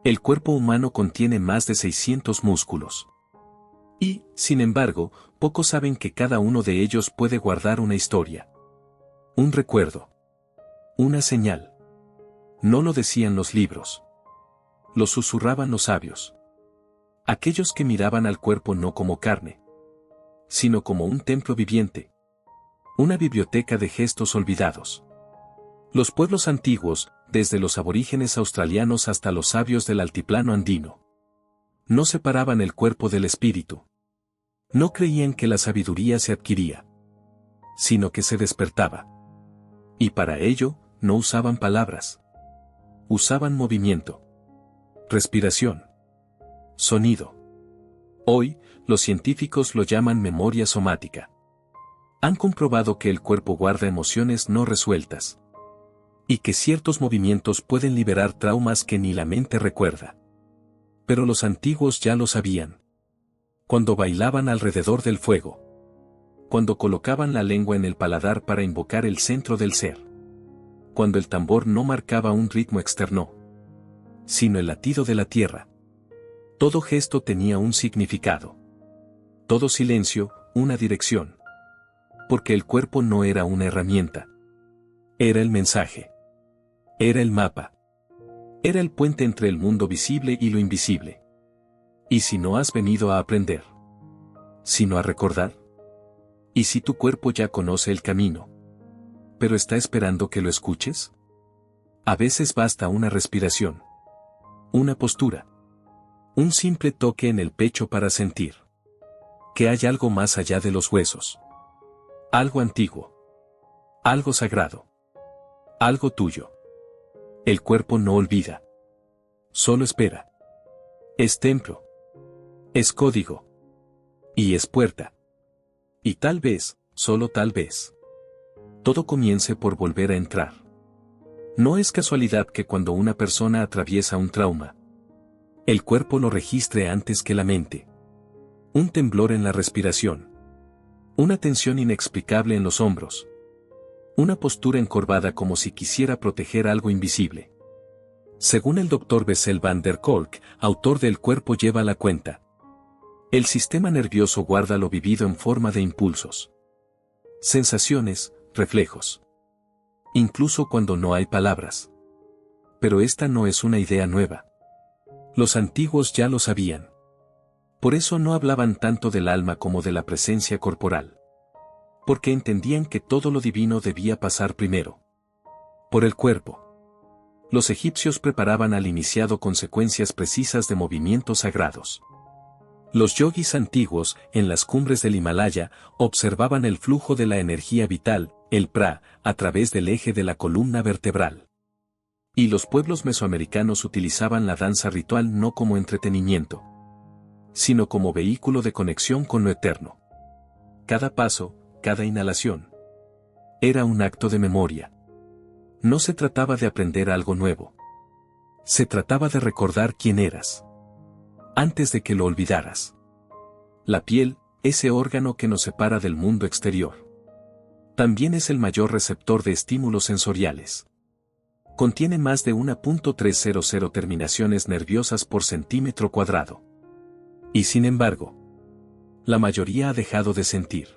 El cuerpo humano contiene más de 600 músculos. Y, sin embargo, pocos saben que cada uno de ellos puede guardar una historia. Un recuerdo. Una señal. No lo decían los libros. Lo susurraban los sabios. Aquellos que miraban al cuerpo no como carne, sino como un templo viviente. Una biblioteca de gestos olvidados. Los pueblos antiguos, desde los aborígenes australianos hasta los sabios del altiplano andino, no separaban el cuerpo del espíritu. No creían que la sabiduría se adquiría, sino que se despertaba. Y para ello, no usaban palabras. Usaban movimiento, respiración, sonido. Hoy, los científicos lo llaman memoria somática. Han comprobado que el cuerpo guarda emociones no resueltas. Y que ciertos movimientos pueden liberar traumas que ni la mente recuerda. Pero los antiguos ya lo sabían. Cuando bailaban alrededor del fuego. Cuando colocaban la lengua en el paladar para invocar el centro del ser. Cuando el tambor no marcaba un ritmo externo, sino el latido de la tierra. Todo gesto tenía un significado. Todo silencio, una dirección. Porque el cuerpo no era una herramienta. Era el mensaje. Era el mapa. Era el puente entre el mundo visible y lo invisible. ¿Y si no has venido a aprender? ¿Sino a recordar? ¿Y si tu cuerpo ya conoce el camino, pero está esperando que lo escuches? A veces basta una respiración. Una postura. Un simple toque en el pecho para sentir que hay algo más allá de los huesos. Algo antiguo. Algo sagrado. Algo tuyo. El cuerpo no olvida. Solo espera. Es templo. Es código. Y es puerta. Y tal vez, solo tal vez, todo comience por volver a entrar. No es casualidad que cuando una persona atraviesa un trauma, el cuerpo lo registre antes que la mente. Un temblor en la respiración. Una tensión inexplicable en los hombros. Una postura encorvada como si quisiera proteger algo invisible. Según el Dr. Bessel van der Kolk, autor de El cuerpo lleva la cuenta, el sistema nervioso guarda lo vivido en forma de impulsos, sensaciones, reflejos. Incluso cuando no hay palabras. Pero esta no es una idea nueva. Los antiguos ya lo sabían. Por eso no hablaban tanto del alma como de la presencia corporal. Porque entendían que todo lo divino debía pasar primero por el cuerpo. Los egipcios preparaban al iniciado con secuencias precisas de movimientos sagrados. Los yogis antiguos, en las cumbres del Himalaya, observaban el flujo de la energía vital, el pra, a través del eje de la columna vertebral. Y los pueblos mesoamericanos utilizaban la danza ritual no como entretenimiento, sino como vehículo de conexión con lo eterno. Cada paso, cada inhalación, era un acto de memoria. No se trataba de aprender algo nuevo. Se trataba de recordar quién eras, antes de que lo olvidaras. La piel, ese órgano que nos separa del mundo exterior, también es el mayor receptor de estímulos sensoriales. Contiene más de 1.300 terminaciones nerviosas por centímetro cuadrado. Y sin embargo, la mayoría ha dejado de sentir,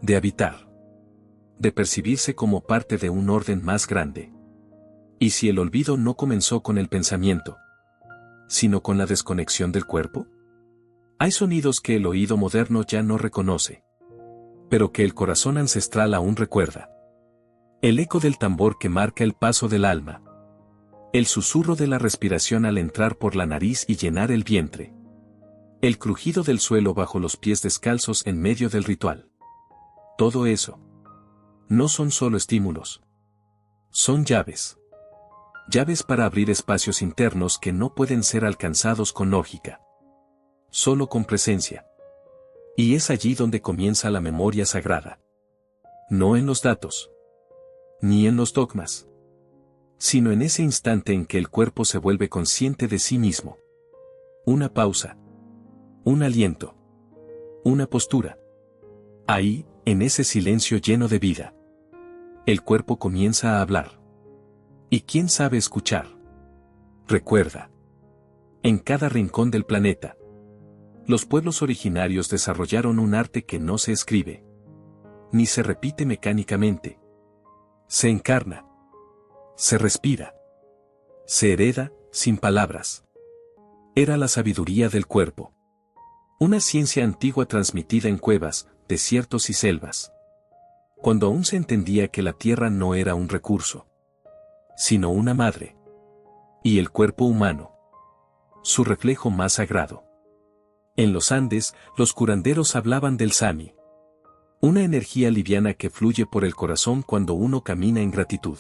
de habitar, de percibirse como parte de un orden más grande. ¿Y si el olvido no comenzó con el pensamiento, sino con la desconexión del cuerpo? Hay sonidos que el oído moderno ya no reconoce, pero que el corazón ancestral aún recuerda. El eco del tambor que marca el paso del alma. El susurro de la respiración al entrar por la nariz y llenar el vientre. El crujido del suelo bajo los pies descalzos en medio del ritual. Todo eso no son solo estímulos. Son llaves. Llaves para abrir espacios internos que no pueden ser alcanzados con lógica. Solo con presencia. Y es allí donde comienza la memoria sagrada. No en los datos. Ni en los dogmas. Sino en ese instante en que el cuerpo se vuelve consciente de sí mismo. Una pausa. Un aliento. Una postura. Ahí, en ese silencio lleno de vida, el cuerpo comienza a hablar. ¿Y quién sabe escuchar? Recuerda. En cada rincón del planeta, los pueblos originarios desarrollaron un arte que no se escribe, ni se repite mecánicamente. Se encarna, se respira, se hereda, sin palabras. Era la sabiduría del cuerpo. Una ciencia antigua transmitida en cuevas, desiertos y selvas. Cuando aún se entendía que la tierra no era un recurso, sino una madre. Y el cuerpo humano, su reflejo más sagrado. En los Andes, los curanderos hablaban del Sami. Una energía liviana que fluye por el corazón cuando uno camina en gratitud.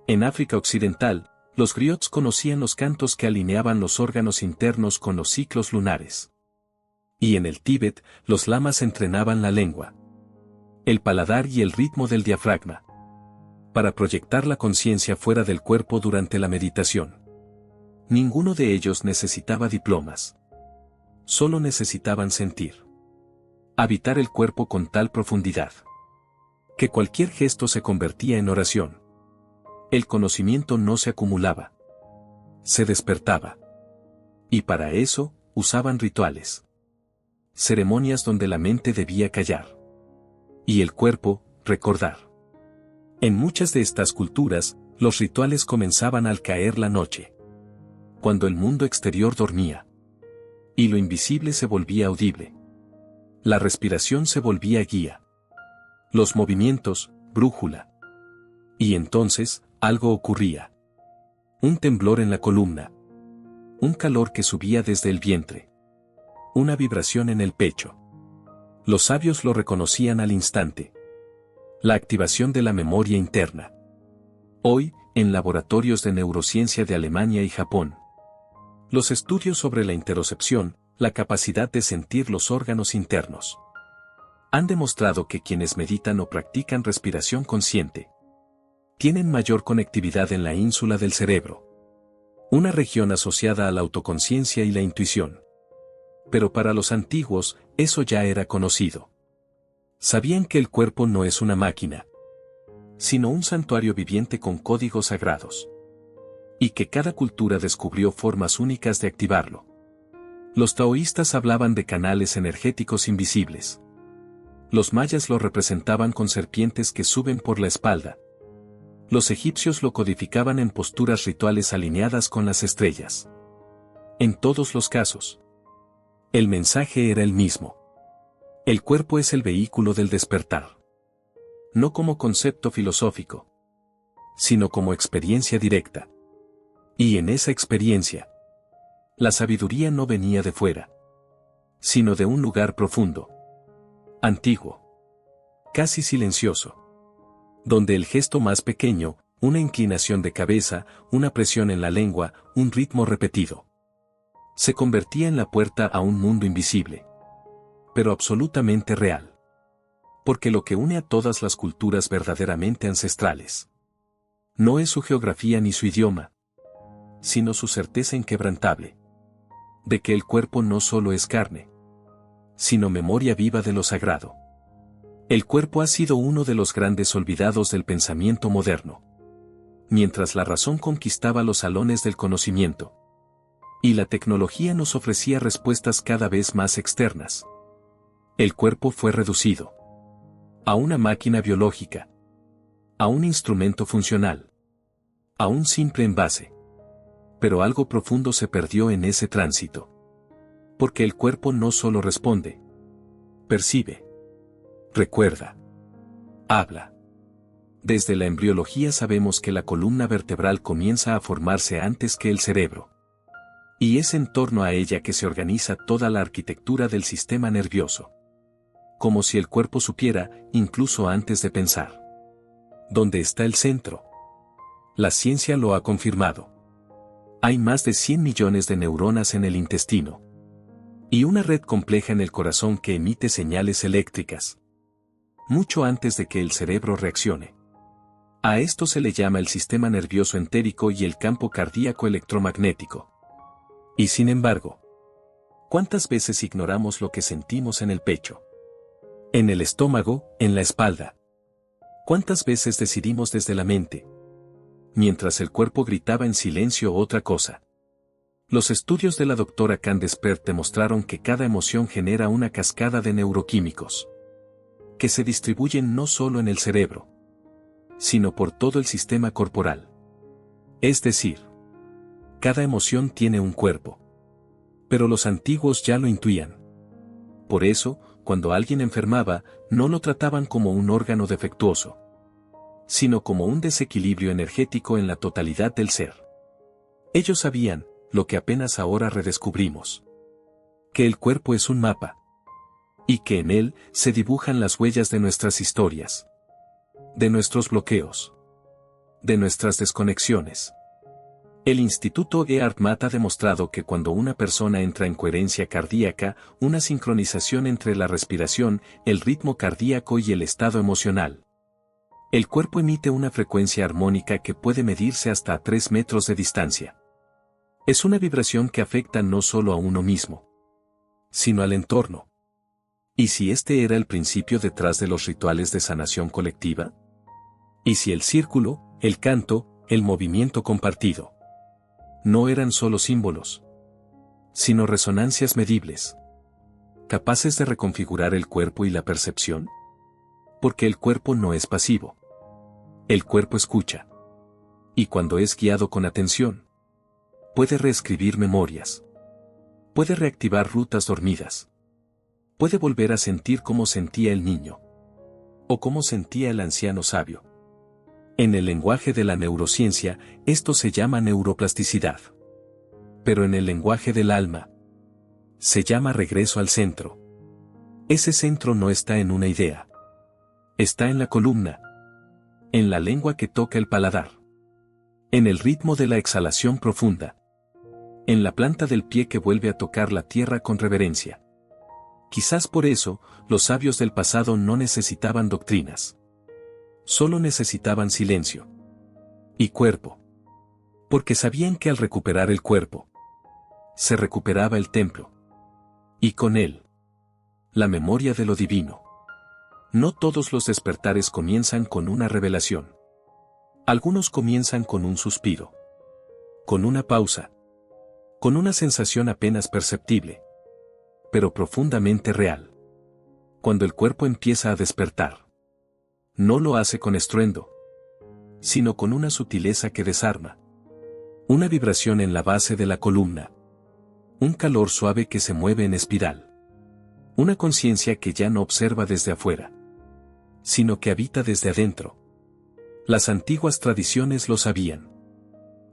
En África Occidental, los griots conocían los cantos que alineaban los órganos internos con los ciclos lunares. Y en el Tíbet, los lamas entrenaban la lengua, el paladar y el ritmo del diafragma, para proyectar la conciencia fuera del cuerpo durante la meditación. Ninguno de ellos necesitaba diplomas. Solo necesitaban sentir. Habitar el cuerpo con tal profundidad, que cualquier gesto se convertía en oración. El conocimiento no se acumulaba. Se despertaba. Y para eso, usaban rituales. Ceremonias donde la mente debía callar. Y el cuerpo, recordar. En muchas de estas culturas, los rituales comenzaban al caer la noche. Cuando el mundo exterior dormía. Y lo invisible se volvía audible. La respiración se volvía guía. Los movimientos, brújula. Y entonces, algo ocurría. Un temblor en la columna. Un calor que subía desde el vientre. Una vibración en el pecho. Los sabios lo reconocían al instante. La activación de la memoria interna. Hoy, en laboratorios de neurociencia de Alemania y Japón. Los estudios sobre la interocepción, la capacidad de sentir los órganos internos, han demostrado que quienes meditan o practican respiración consciente tienen mayor conectividad en la ínsula del cerebro, una región asociada a la autoconciencia y la intuición. Pero para los antiguos, eso ya era conocido. Sabían que el cuerpo no es una máquina, sino un santuario viviente con códigos sagrados. Y que cada cultura descubrió formas únicas de activarlo. Los taoístas hablaban de canales energéticos invisibles. Los mayas lo representaban con serpientes que suben por la espalda. Los egipcios lo codificaban en posturas rituales alineadas con las estrellas. En todos los casos, el mensaje era el mismo. El cuerpo es el vehículo del despertar. No como concepto filosófico, sino como experiencia directa. Y en esa experiencia, la sabiduría no venía de fuera, sino de un lugar profundo, antiguo, casi silencioso, donde el gesto más pequeño, una inclinación de cabeza, una presión en la lengua, un ritmo repetido, se convertía en la puerta a un mundo invisible, pero absolutamente real. Porque lo que une a todas las culturas verdaderamente ancestrales no es su geografía ni su idioma, sino su certeza inquebrantable de que el cuerpo no solo es carne, sino memoria viva de lo sagrado. El cuerpo ha sido uno de los grandes olvidados del pensamiento moderno. Mientras la razón conquistaba los salones del conocimiento, y la tecnología nos ofrecía respuestas cada vez más externas, el cuerpo fue reducido a una máquina biológica, a un instrumento funcional, a un simple envase. Pero algo profundo se perdió en ese tránsito. Porque el cuerpo no solo responde, percibe, recuerda, habla. Desde la embriología sabemos que la columna vertebral comienza a formarse antes que el cerebro. Y es en torno a ella que se organiza toda la arquitectura del sistema nervioso. Como si el cuerpo supiera, incluso antes de pensar. ¿Dónde está el centro? La ciencia lo ha confirmado. Hay más de 100 millones de neuronas en el intestino. Y una red compleja en el corazón que emite señales eléctricas. Mucho antes de que el cerebro reaccione. A esto se le llama el sistema nervioso entérico y el campo cardíaco electromagnético. Y sin embargo, ¿cuántas veces ignoramos lo que sentimos en el pecho? En el estómago, en la espalda. ¿Cuántas veces decidimos desde la mente? Mientras el cuerpo gritaba en silencio otra cosa. Los estudios de la doctora Candace Pert demostraron que cada emoción genera una cascada de neuroquímicos que se distribuyen no solo en el cerebro, sino por todo el sistema corporal. Es decir, cada emoción tiene un cuerpo. Pero los antiguos ya lo intuían. Por eso, cuando alguien enfermaba, no lo trataban como un órgano defectuoso, sino como un desequilibrio energético en la totalidad del ser. Ellos sabían, lo que apenas ahora redescubrimos, que el cuerpo es un mapa, y que en él se dibujan las huellas de nuestras historias, de nuestros bloqueos, de nuestras desconexiones. El Instituto HeartMath ha demostrado que cuando una persona entra en coherencia cardíaca, una sincronización entre la respiración, el ritmo cardíaco y el estado emocional, el cuerpo emite una frecuencia armónica que puede medirse hasta a 3 metros de distancia. Es una vibración que afecta no solo a uno mismo, sino al entorno. ¿Y si este era el principio detrás de los rituales de sanación colectiva? ¿Y si el círculo, el canto, el movimiento compartido no eran solo símbolos, sino resonancias medibles, capaces de reconfigurar el cuerpo y la percepción? Porque el cuerpo no es pasivo. El cuerpo escucha. Y cuando es guiado con atención, puede reescribir memorias. Puede reactivar rutas dormidas. Puede volver a sentir cómo sentía el niño. O cómo sentía el anciano sabio. En el lenguaje de la neurociencia, esto se llama neuroplasticidad. Pero en el lenguaje del alma, se llama regreso al centro. Ese centro no está en una idea. Está en la columna. En la lengua que toca el paladar. En el ritmo de la exhalación profunda. En la planta del pie que vuelve a tocar la tierra con reverencia. Quizás por eso, los sabios del pasado no necesitaban doctrinas. Solo necesitaban silencio. Y cuerpo. Porque sabían que al recuperar el cuerpo, se recuperaba el templo. Y con él, la memoria de lo divino. No todos los despertares comienzan con una revelación. Algunos comienzan con un suspiro. Con una pausa. Con una sensación apenas perceptible. Pero profundamente real. Cuando el cuerpo empieza a despertar, no lo hace con estruendo, sino con una sutileza que desarma. Una vibración en la base de la columna. Un calor suave que se mueve en espiral. Una conciencia que ya no observa desde afuera, sino que habita desde adentro. Las antiguas tradiciones lo sabían.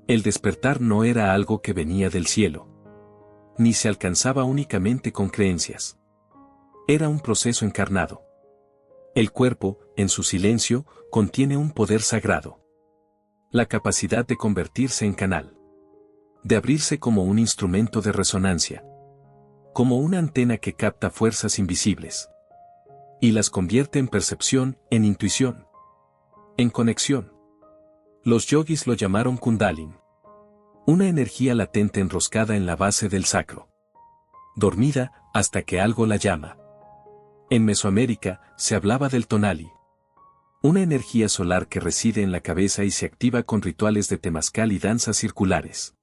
El despertar no era algo que venía del cielo, ni se alcanzaba únicamente con creencias. Era un proceso encarnado. El cuerpo, en su silencio, contiene un poder sagrado. La capacidad de convertirse en canal. De abrirse como un instrumento de resonancia. Como una antena que capta fuerzas invisibles. Y las convierte en percepción, en intuición. En conexión. Los yogis lo llamaron Kundalini. Una energía latente enroscada en la base del sacro. Dormida, hasta que algo la llama. En Mesoamérica, se hablaba del tonali. Una energía solar que reside en la cabeza y se activa con rituales de temazcal y danzas circulares.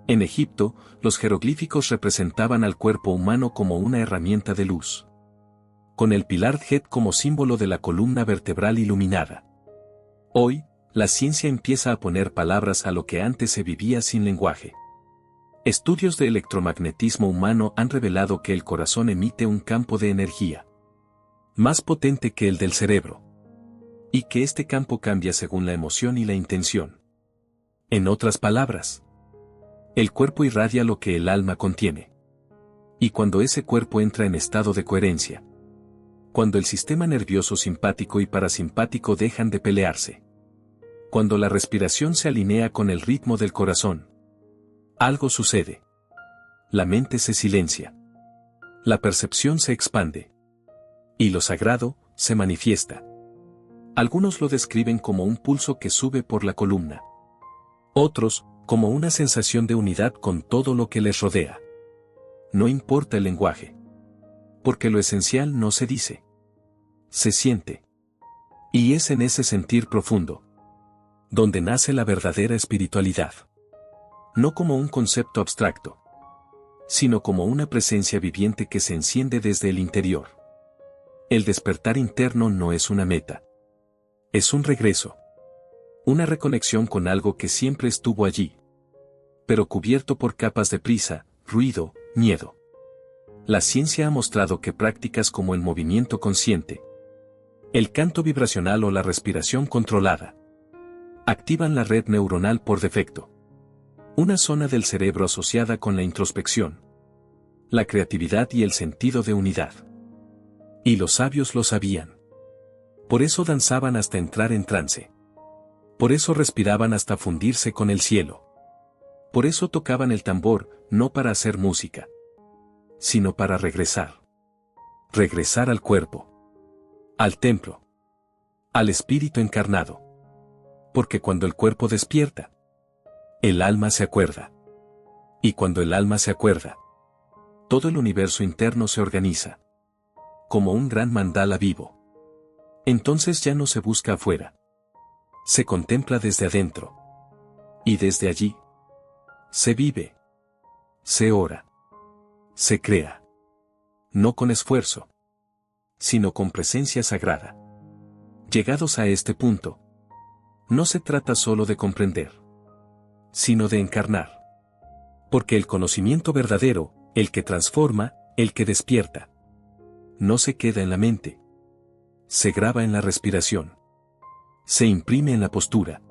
En Egipto, los jeroglíficos representaban al cuerpo humano como una herramienta de luz. Con el pilar Het como símbolo de la columna vertebral iluminada. Hoy, la ciencia empieza a poner palabras a lo que antes se vivía sin lenguaje. Estudios de electromagnetismo humano han revelado que el corazón emite un campo de energía más potente que el del cerebro, y que este campo cambia según la emoción y la intención. En otras palabras, el cuerpo irradia lo que el alma contiene. Y cuando ese cuerpo entra en estado de coherencia, cuando el sistema nervioso simpático y parasimpático dejan de pelearse, cuando la respiración se alinea con el ritmo del corazón, algo sucede. La mente se silencia. La percepción se expande. Y lo sagrado, se manifiesta. Algunos lo describen como un pulso que sube por la columna. Otros, como una sensación de unidad con todo lo que les rodea. No importa el lenguaje. Porque lo esencial no se dice. Se siente. Y es en ese sentir profundo donde nace la verdadera espiritualidad. No como un concepto abstracto, sino como una presencia viviente que se enciende desde el interior. El despertar interno no es una meta. Es un regreso. Una reconexión con algo que siempre estuvo allí, pero cubierto por capas de prisa, ruido, miedo. La ciencia ha mostrado que prácticas como el movimiento consciente, el canto vibracional o la respiración controlada activan la red neuronal por defecto. Una zona del cerebro asociada con la introspección, la creatividad y el sentido de unidad. Y los sabios lo sabían. Por eso danzaban hasta entrar en trance. Por eso respiraban hasta fundirse con el cielo. Por eso tocaban el tambor, no para hacer música, sino para regresar. Regresar al cuerpo, al templo, al espíritu encarnado. Porque cuando el cuerpo despierta, el alma se acuerda. Y cuando el alma se acuerda, todo el universo interno se organiza, como un gran mandala vivo. Entonces ya no se busca afuera. Se contempla desde adentro. Y desde allí, se vive, se ora, se crea. No con esfuerzo, sino con presencia sagrada. Llegados a este punto, no se trata solo de comprender, sino de encarnar. Porque el conocimiento verdadero, el que transforma, el que despierta, no se queda en la mente. Se graba en la respiración. Se imprime en la postura.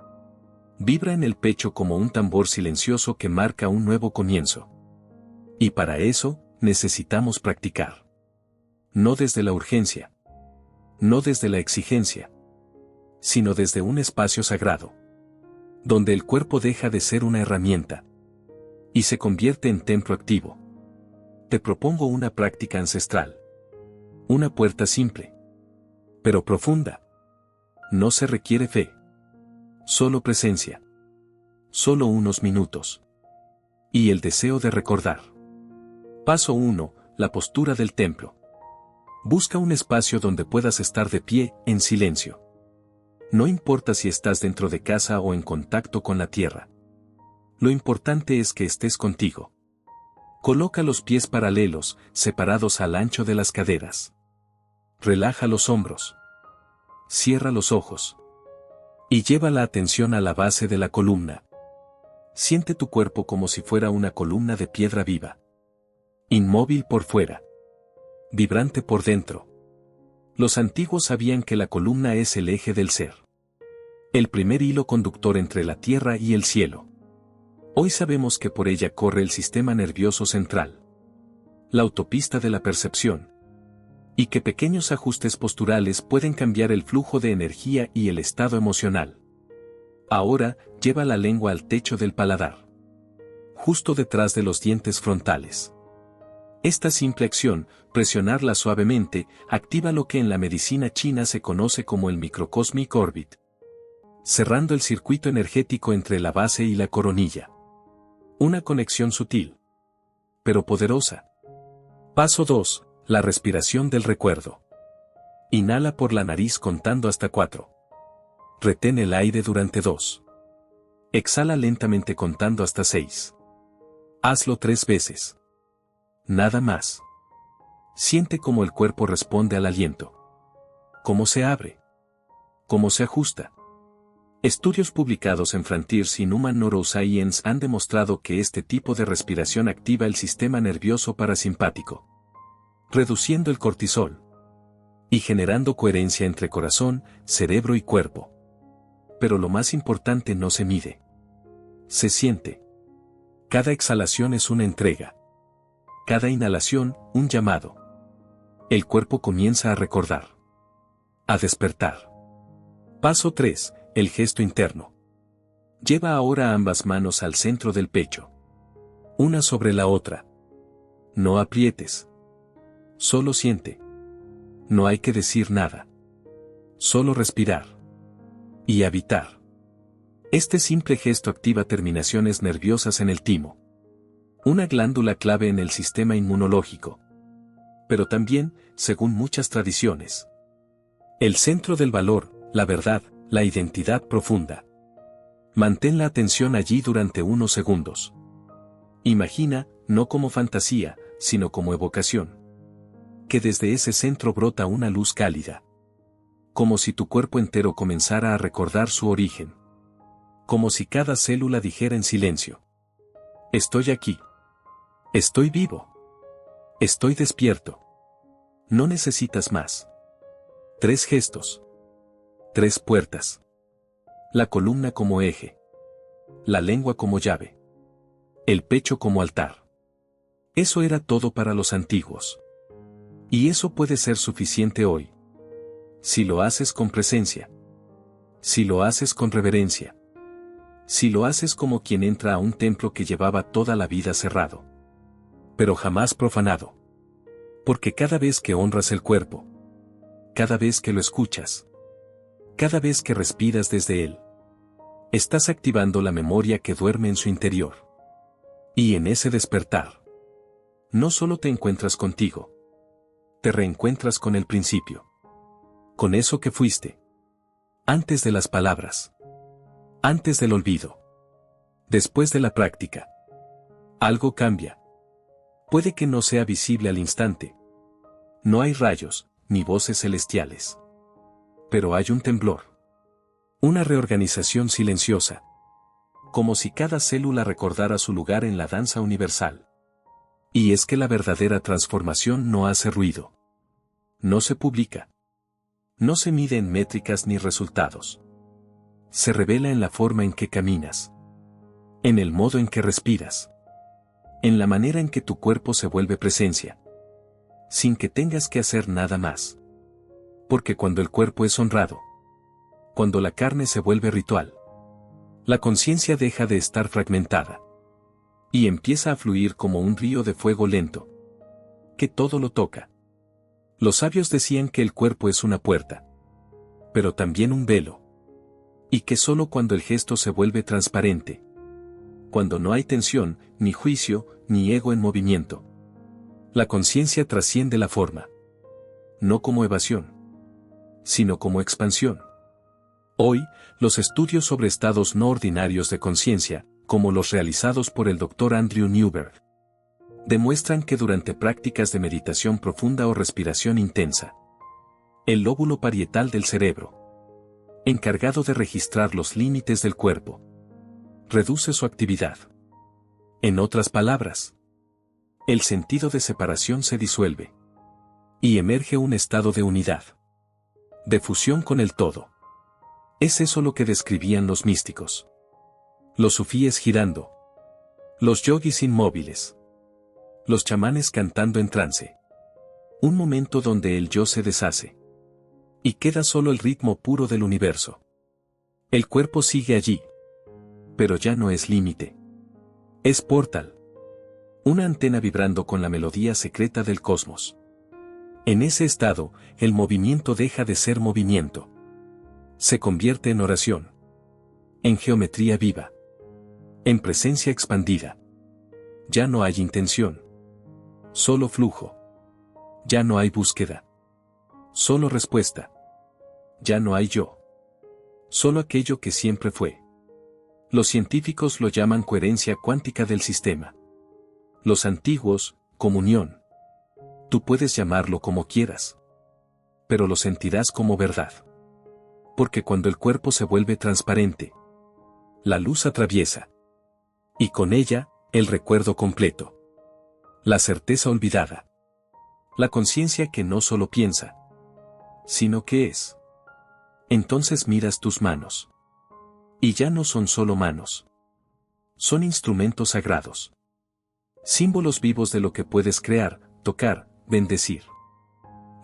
Vibra en el pecho como un tambor silencioso que marca un nuevo comienzo. Y para eso, necesitamos practicar. No desde la urgencia. No desde la exigencia. Sino desde un espacio sagrado. Donde el cuerpo deja de ser una herramienta. Y se convierte en templo activo. Te propongo una práctica ancestral. Una puerta simple, pero profunda. No se requiere fe. Solo presencia. Solo unos minutos. Y el deseo de recordar. Paso 1. La postura del templo. Busca un espacio donde puedas estar de pie, en silencio. No importa si estás dentro de casa o en contacto con la tierra. Lo importante es que estés contigo. Coloca los pies paralelos, separados al ancho de las caderas. Relaja los hombros. Cierra los ojos. Y lleva la atención a la base de la columna. Siente tu cuerpo como si fuera una columna de piedra viva. Inmóvil por fuera. Vibrante por dentro. Los antiguos sabían que la columna es el eje del ser. El primer hilo conductor entre la tierra y el cielo. Hoy sabemos que por ella corre el sistema nervioso central. La autopista de la percepción. Y que pequeños ajustes posturales pueden cambiar el flujo de energía y el estado emocional. Ahora, lleva la lengua al techo del paladar. Justo detrás de los dientes frontales. Esta simple acción, presionarla suavemente, activa lo que en la medicina china se conoce como el microcosmic orbit. Cerrando el circuito energético entre la base y la coronilla. Una conexión sutil, pero poderosa. Paso 2. La respiración del recuerdo. Inhala por la nariz contando hasta 4. Retén el aire durante 2. Exhala lentamente contando hasta 6. Hazlo 3 veces. Nada más. Siente cómo el cuerpo responde al aliento. Cómo se abre. Cómo se ajusta. Estudios publicados en Frontiers in Human Neuroscience han demostrado que este tipo de respiración activa el sistema nervioso parasimpático, reduciendo el cortisol y generando coherencia entre corazón, cerebro y cuerpo. Pero lo más importante no se mide. Se siente. Cada exhalación es una entrega. Cada inhalación, un llamado. El cuerpo comienza a recordar. A despertar. Paso 3. El gesto interno. Lleva ahora ambas manos al centro del pecho. Una sobre la otra. No aprietes. Solo siente. No hay que decir nada. Solo respirar. Y habitar. Este simple gesto activa terminaciones nerviosas en el timo. Una glándula clave en el sistema inmunológico. Pero también, según muchas tradiciones, el centro del valor, la verdad, la identidad profunda. Mantén la atención allí durante unos segundos. Imagina, no como fantasía, sino como evocación. Que desde ese centro brota una luz cálida. Como si tu cuerpo entero comenzara a recordar su origen. Como si cada célula dijera en silencio: estoy aquí. Estoy vivo. Estoy despierto. No necesitas más. 3 gestos. 3 puertas. La columna como eje. La lengua como llave. El pecho como altar. Eso era todo para los antiguos. Y eso puede ser suficiente hoy. Si lo haces con presencia. Si lo haces con reverencia. Si lo haces como quien entra a un templo que llevaba toda la vida cerrado. Pero jamás profanado. Porque cada vez que honras el cuerpo, cada vez que lo escuchas, cada vez que respiras desde él, estás activando la memoria que duerme en su interior. Y en ese despertar, no solo te encuentras contigo, te reencuentras con el principio. Con eso que fuiste. Antes de las palabras. Antes del olvido. Después de la práctica. Algo cambia. Puede que no sea visible al instante. No hay rayos, ni voces celestiales. Pero hay un temblor. Una reorganización silenciosa. Como si cada célula recordara su lugar en la danza universal. Y es que la verdadera transformación no hace ruido. No se publica. No se mide en métricas ni resultados. Se revela en la forma en que caminas. En el modo en que respiras. En la manera en que tu cuerpo se vuelve presencia. Sin que tengas que hacer nada más. Porque cuando el cuerpo es honrado, cuando la carne se vuelve ritual, la conciencia deja de estar fragmentada. Y empieza a fluir como un río de fuego lento. Que todo lo toca. Los sabios decían que el cuerpo es una puerta. Pero también un velo. Y que solo cuando el gesto se vuelve transparente. Cuando no hay tensión, ni juicio, ni ego en movimiento. La conciencia trasciende la forma. No como evasión, sino como expansión. Hoy, los estudios sobre estados no ordinarios de conciencia, como los realizados por el Dr. Andrew Newberg, demuestran que durante prácticas de meditación profunda o respiración intensa, el lóbulo parietal del cerebro, encargado de registrar los límites del cuerpo, reduce su actividad. En otras palabras, el sentido de separación se disuelve. Y emerge un estado de unidad. De fusión con el todo. Es eso lo que describían los místicos. Los sufíes girando. Los yogis inmóviles. Los chamanes cantando en trance. Un momento donde el yo se deshace. Y queda solo el ritmo puro del universo. El cuerpo sigue allí. Pero ya no es límite. Es portal. Una antena vibrando con la melodía secreta del cosmos. En ese estado, el movimiento deja de ser movimiento. Se convierte en oración. En geometría viva. En presencia expandida. Ya no hay intención. Solo flujo. Ya no hay búsqueda. Solo respuesta. Ya no hay yo. Solo aquello que siempre fue. Los científicos lo llaman coherencia cuántica del sistema. Los antiguos, comunión. Tú puedes llamarlo como quieras. Pero lo sentirás como verdad. Porque cuando el cuerpo se vuelve transparente, la luz atraviesa. Y con ella, el recuerdo completo. La certeza olvidada. La conciencia que no solo piensa, sino que es. Entonces miras tus manos. Y ya no son solo manos. Son instrumentos sagrados. Símbolos vivos de lo que puedes crear, tocar, bendecir.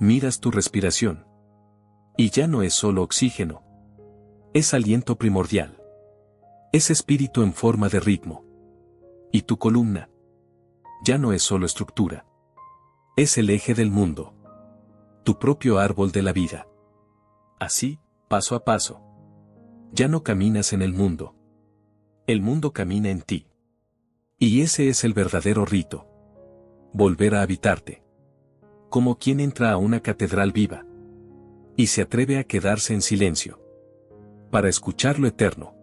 Miras tu respiración. Y ya no es solo oxígeno. Es aliento primordial. Es espíritu en forma de ritmo. Y tu columna. Ya no es solo estructura. Es el eje del mundo. Tu propio árbol de la vida. Así, paso a paso. Ya no caminas en el mundo. El mundo camina en ti. Y ese es el verdadero rito. Volver a habitarte. Como quien entra a una catedral viva. Y se atreve a quedarse en silencio. Para escuchar lo eterno.